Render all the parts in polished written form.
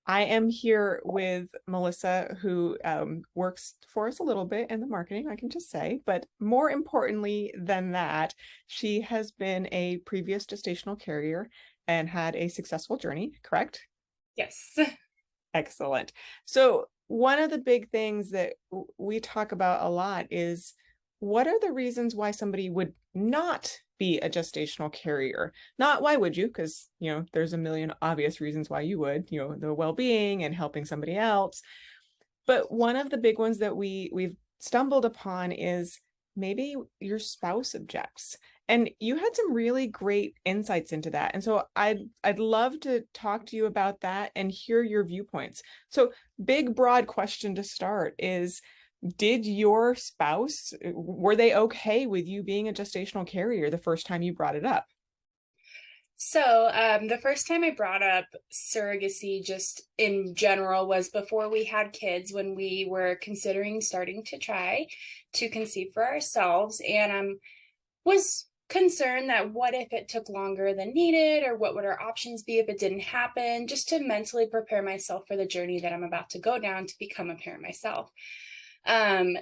I am here with Melissa, who works for us a little bit in the marketing, I can just say. But more importantly than that, she has been a previous gestational carrier and had a successful journey, correct? Yes. Excellent. So, one of the big things that we talk about a lot is what are the reasons why somebody would not be a gestational carrier? Not why would you? Because, there's a million obvious reasons why you would, the well-being and helping somebody else. But one of the big ones that we've stumbled upon is maybe your spouse objects. And you had some really great insights into that. And so I'd love to talk to you about that and hear your viewpoints. So big broad question to start is, did your spouse, were they okay with you being a gestational carrier the first time you brought it up? The first time I brought up surrogacy just in general was before we had kids, when we were considering starting to try to conceive for ourselves. And was concerned that what if it took longer than needed, or what would our options be if it didn't happen, just to mentally prepare myself for the journey that I'm about to go down to become a parent myself.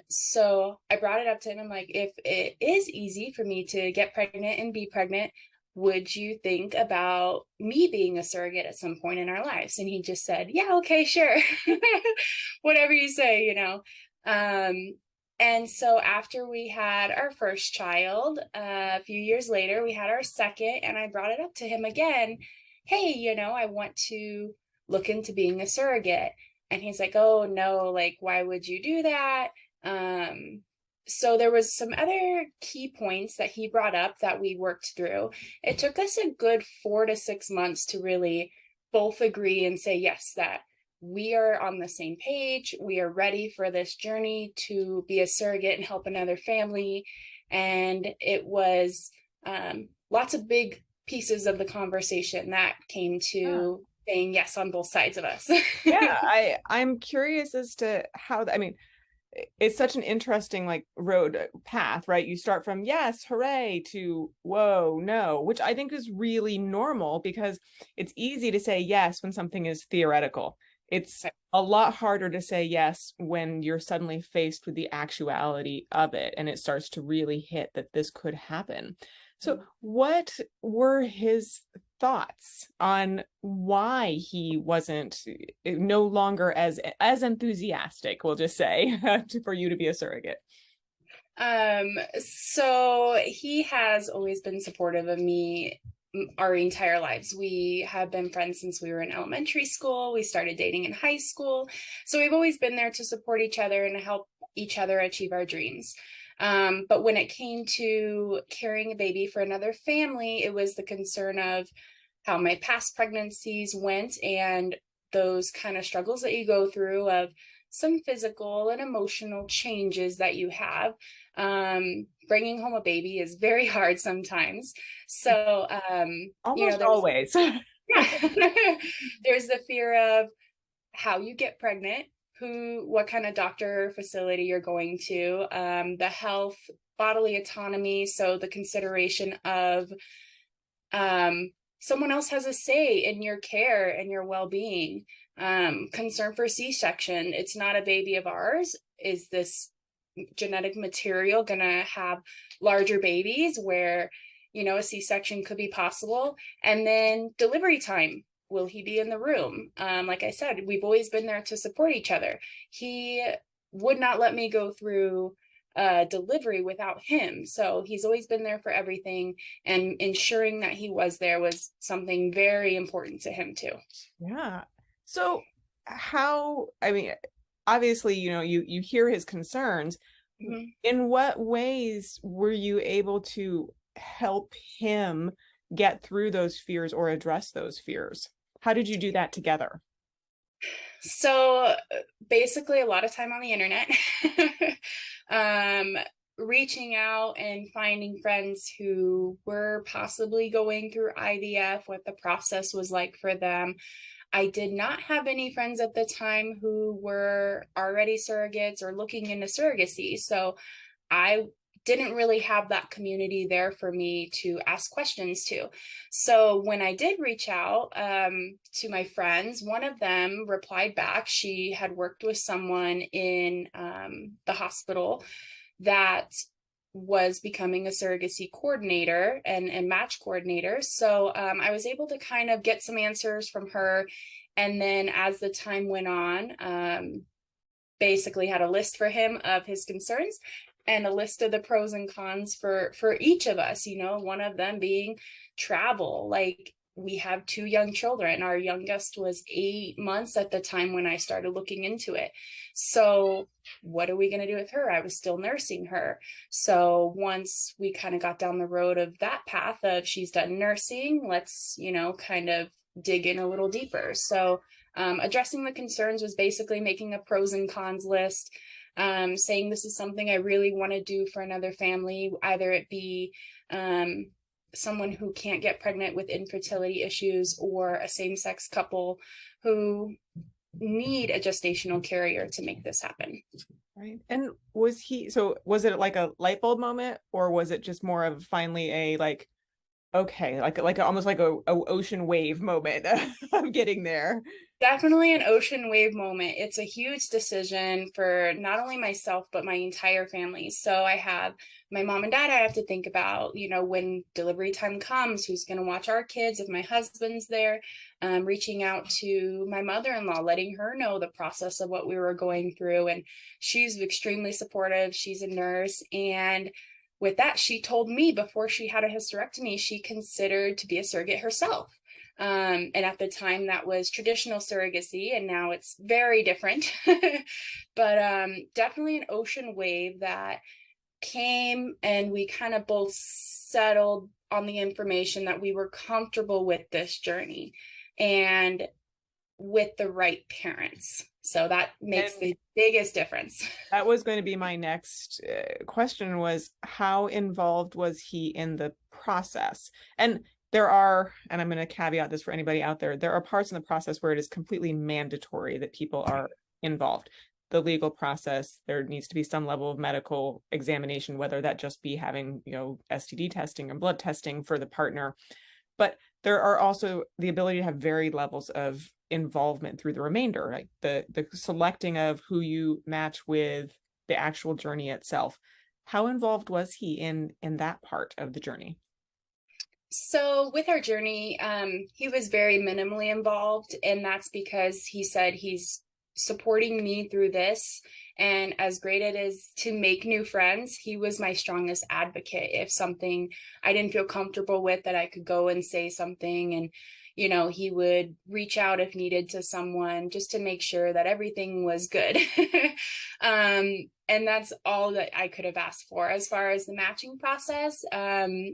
So I brought it up to him. I'm like, if it is easy for me to get pregnant and be pregnant, would you think about me being a surrogate at some point in our lives? And he just said, yeah, okay, sure. Whatever you say. And so after we had our first child, a few years later, we had our second, and I brought it up to him again. Hey, I want to look into being a surrogate. And he's like, oh no, like, why would you do that? So there was some other key points that he brought up that we worked through. It took us a good 4 to 6 months to really both agree and say yes, that we are on the same page. We are ready for this journey to be a surrogate and help another family. And it was lots of big pieces of the conversation that came Yeah. to saying yes on both sides of us. Yeah, I'm curious as to how, I mean, it's such an interesting like road path, right? You start from yes, hooray to whoa, no, which I think is really normal because it's easy to say yes when something is theoretical. It's a lot harder to say yes when you're suddenly faced with the actuality of it and it starts to really hit that this could happen. So, what were his thoughts on why he wasn't no longer as enthusiastic, we'll just say, for you to be a surrogate? So he has always been supportive of me our entire lives. We have been friends since we were in elementary school. We started dating in high school. So we've always been there to support each other and help each other achieve our dreams. But when it came to carrying a baby for another family, it was the concern of how my past pregnancies went and those kind of struggles that you go through, of some physical and emotional changes that you have. Bringing home a baby is very hard sometimes. So, Almost there's, always. yeah, there's the fear of how you get pregnant, what kind of doctor facility you're going to, the health, bodily autonomy. So the consideration of, someone else has a say in your care and your well-being. Concern for C-section. It's not a baby of ours. Is this genetic material gonna have larger babies where a C-section could be possible? And then delivery time, will he be in the room? Like I said, we've always been there to support each other. He would not let me go through delivery without him, so he's always been there for everything, and ensuring that he was there was something very important to him too. Yeah. So how, I mean, obviously, you hear his concerns. Mhm. In what ways were you able to help him get through those fears or address those fears? How did you do that together? So basically, a lot of time on the internet, um, reaching out and finding friends who were possibly going through IVF, what the process was like for them. I did not have any friends at the time who were already surrogates or looking into surrogacy. So I didn't really have that community there for me to ask questions to. So when I did reach out to my friends, one of them replied back. She had worked with someone in the hospital that was becoming a surrogacy coordinator and match coordinator. So I was able to kind of get some answers from her. And then as the time went on, basically had a list for him of his concerns and a list of the pros and cons for each of us, you know, one of them being travel. Like, we have 2 young children. Our youngest was 8 months at the time when I started looking into it. So what are we going to do with her? I was still nursing her. So once we kind of got down the road of that path of she's done nursing, let's, you know, kind of dig in a little deeper. So addressing the concerns was basically making a pros and cons list, saying this is something I really want to do for another family, either it be someone who can't get pregnant with infertility issues, or a same-sex couple who need a gestational carrier to make this happen. Right. And was it like a light bulb moment, or was it just more of finally a like, okay, like almost like a ocean wave moment of getting there? Definitely an ocean wave moment. It's a huge decision for not only myself, but my entire family. So I have my mom and dad I have to think about, you know, when delivery time comes, who's going to watch our kids if my husband's there, reaching out to my mother-in-law, letting her know the process of what we were going through. And she's extremely supportive. She's a nurse. And with that, she told me before she had a hysterectomy, she considered to be a surrogate herself. And at the time that was traditional surrogacy, and now it's very different. But definitely an ocean wave that came, and we kind of both settled on the information that we were comfortable with this journey and with the right parents. So that makes the biggest difference. That was going to be my next question, was how involved was he in the process? And I'm going to caveat this for anybody out there are parts in the process where it is completely mandatory that people are involved. The legal process, there needs to be some level of medical examination, whether that just be having, you know, STD testing or blood testing for the partner. But there are also the ability to have varied levels of involvement through the remainder, like the selecting of who you match with, the actual journey itself. How involved was he in that part of the journey? So with our journey, he was very minimally involved, and that's because he said he's supporting me through this. And as great it is to make new friends, he was my strongest advocate. If something I didn't feel comfortable with, that I could go and say something, and you know, he would reach out if needed to someone just to make sure that everything was good. And that's all that I could have asked for. As far as the matching process,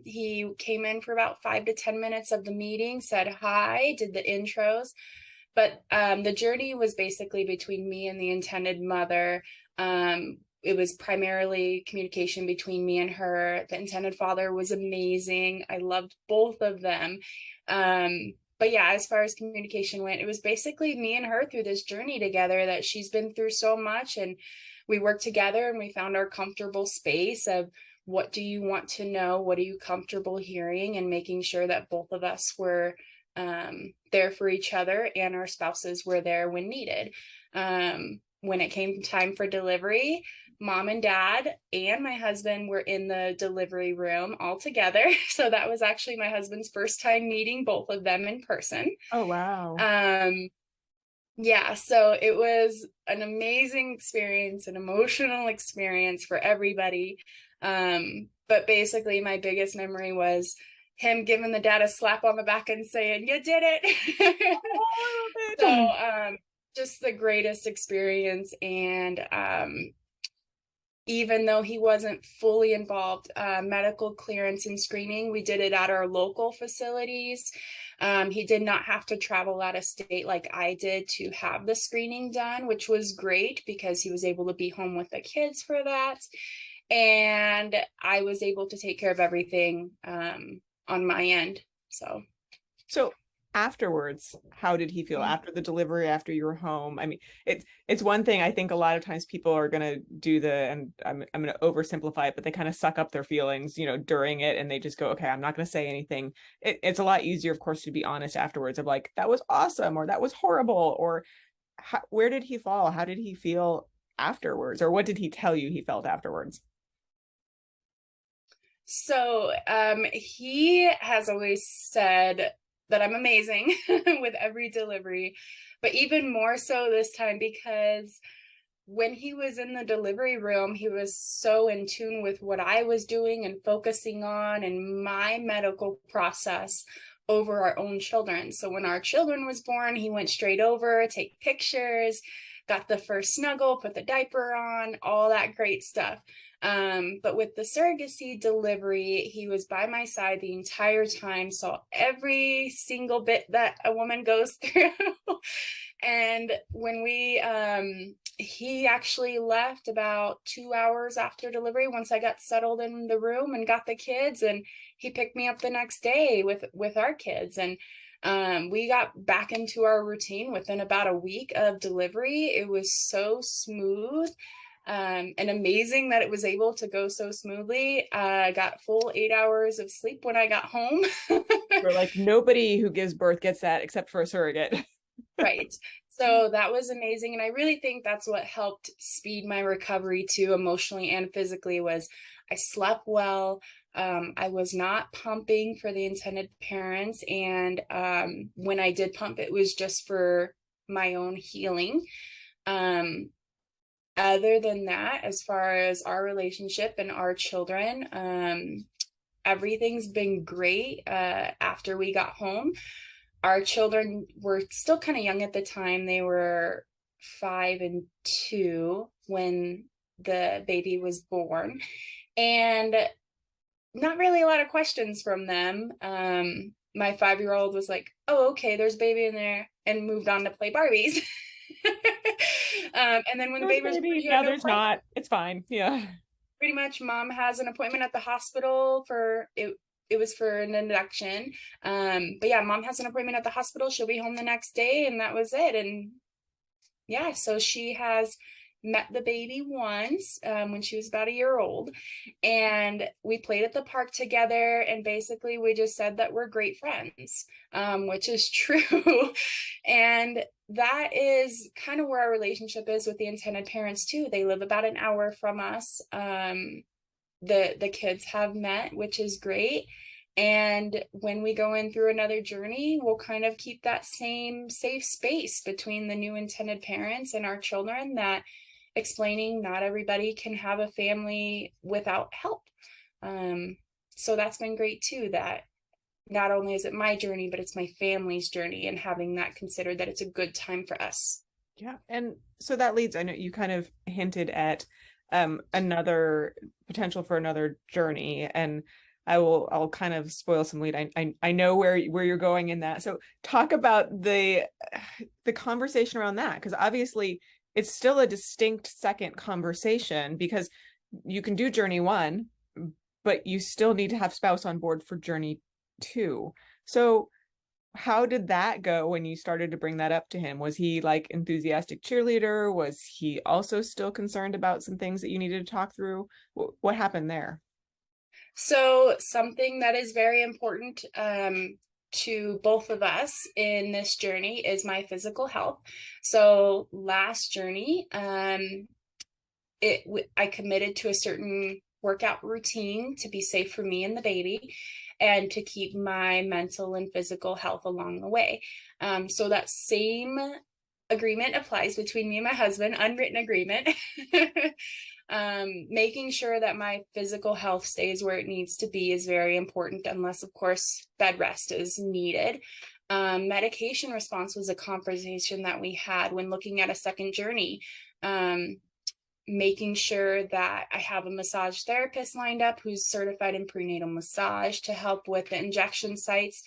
he came in for about 5 to 10 minutes of the meeting, said hi, did the intros. But the journey was basically between me and the intended mother. It was primarily communication between me and her. The intended father was amazing. I loved both of them. But yeah, as far as communication went, it was basically me and her through this journey together, that she's been through so much, and we worked together and we found our comfortable space of what do you want to know? What are you comfortable hearing? And making sure that both of us were there for each other, and our spouses were there when needed. When it came time for delivery, mom and dad and my husband were in the delivery room all together. So that was actually my husband's first time meeting both of them in person. Oh, wow. Yeah, so it was an amazing experience, an emotional experience for everybody. But basically my biggest memory was him giving the dad a slap on the back and saying, "You did it." So just the greatest experience. And even though he wasn't fully involved, medical clearance and screening, we did it at our local facilities. He did not have to travel out of state like I did to have the screening done, which was great because he was able to be home with the kids for that. And I was able to take care of everything on my end. So afterwards, how did he feel after the delivery, after you were home? I mean, it's one thing. I think a lot of times people are going to do and I'm going to oversimplify it, but they kind of suck up their feelings, during it, and they just go, okay, I'm not going to say anything. It's a lot easier, of course, to be honest afterwards of like, that was awesome, or that was horrible, or where did he fall? How did he feel afterwards? Or what did he tell you he felt afterwards? So he has always said that I'm amazing with every delivery, but even more so this time because when he was in the delivery room, he was so in tune with what I was doing and focusing on and my medical process over our own children. So when our children was born, he went straight over, take pictures, got the first snuggle, put the diaper on, all that great stuff. But with the surrogacy delivery, he was by my side the entire time, saw every single bit that a woman goes through. And when he actually left about 2 hours after delivery, once I got settled in the room and got the kids, and he picked me up the next day with our kids. And we got back into our routine within about a week of delivery. It was so smooth. And amazing that it was able to go so smoothly. I got full 8 hours of sleep when I got home. We're like, nobody who gives birth gets that except for a surrogate. Right. So that was amazing. And I really think that's what helped speed my recovery too, emotionally and physically, was I slept well. I was not pumping for the intended parents. And when I did pump, it was just for my own healing. Other than that, as far as our relationship and our children, everything's been great after we got home. Our children were still kind of young at the time. They were 5 and 2 when the baby was born, and not really a lot of questions from them. My 5-year-old was like, oh, okay, there's a baby in there, and moved on to play Barbies. And then when the baby was born, Now there's not. It's fine. Yeah. Pretty much, mom has an appointment at the hospital for it. It was for an induction. But yeah, mom has an appointment at the hospital. She'll be home the next day, and that was it. And yeah, so she has met the baby once when she was about a year old, and we played at the park together, and basically we just said that we're great friends, which is true. And that is kind of where our relationship is with the intended parents too. They live about an hour from us. The kids have met, which is great. And when we go in through another journey, we'll kind of keep that same safe space between the new intended parents and our children, that explaining not everybody can have a family without help. So that's been great too, that not only is it my journey, but it's my family's journey, and having that considered that it's a good time for us. Yeah. And so that leads, I know you kind of hinted at another potential for another journey, and I'll kind of spoil some lead. I know where you're going in that. So talk about the conversation around that, because obviously it's still a distinct second conversation, because you can do journey 1, but you still need to have spouse on board for journey 2. So how did that go when you started to bring that up to him? Was he like enthusiastic cheerleader? Was he also still concerned about some things that you needed to talk through? What happened there? So something that is very important to both of us in this journey is my physical health. So last journey, I committed to a certain workout routine to be safe for me and the baby, and to keep my mental and physical health along the way. So that same agreement applies between me and my husband, unwritten agreement. Making sure that my physical health stays where it needs to be is very important, unless, of course, bed rest is needed. Medication response was a conversation that we had when looking at a second journey. Making sure that I have a massage therapist lined up who's certified in prenatal massage to help with the injection sites,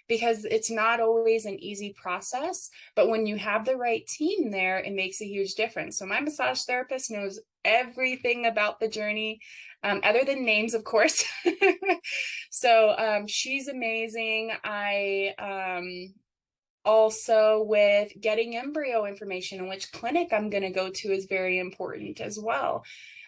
because it's not always an easy process, but when you have the right team there, it makes a huge difference. So my massage therapist knows everything about the journey, other than names, of course. So she's amazing. Also, with getting embryo information and which clinic I'm going to go to is very important as well.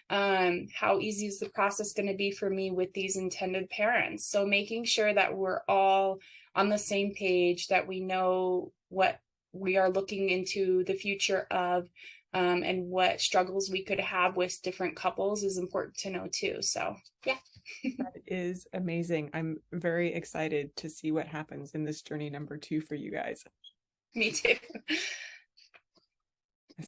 How easy is the process going to be for me with these intended parents? So making sure that we're all on the same page, that we know what we are looking into the future of, and what struggles we could have with different couples is important to know too. So yeah. That is amazing. I'm very excited to see what happens in this journey number 2 for you guys. Me too.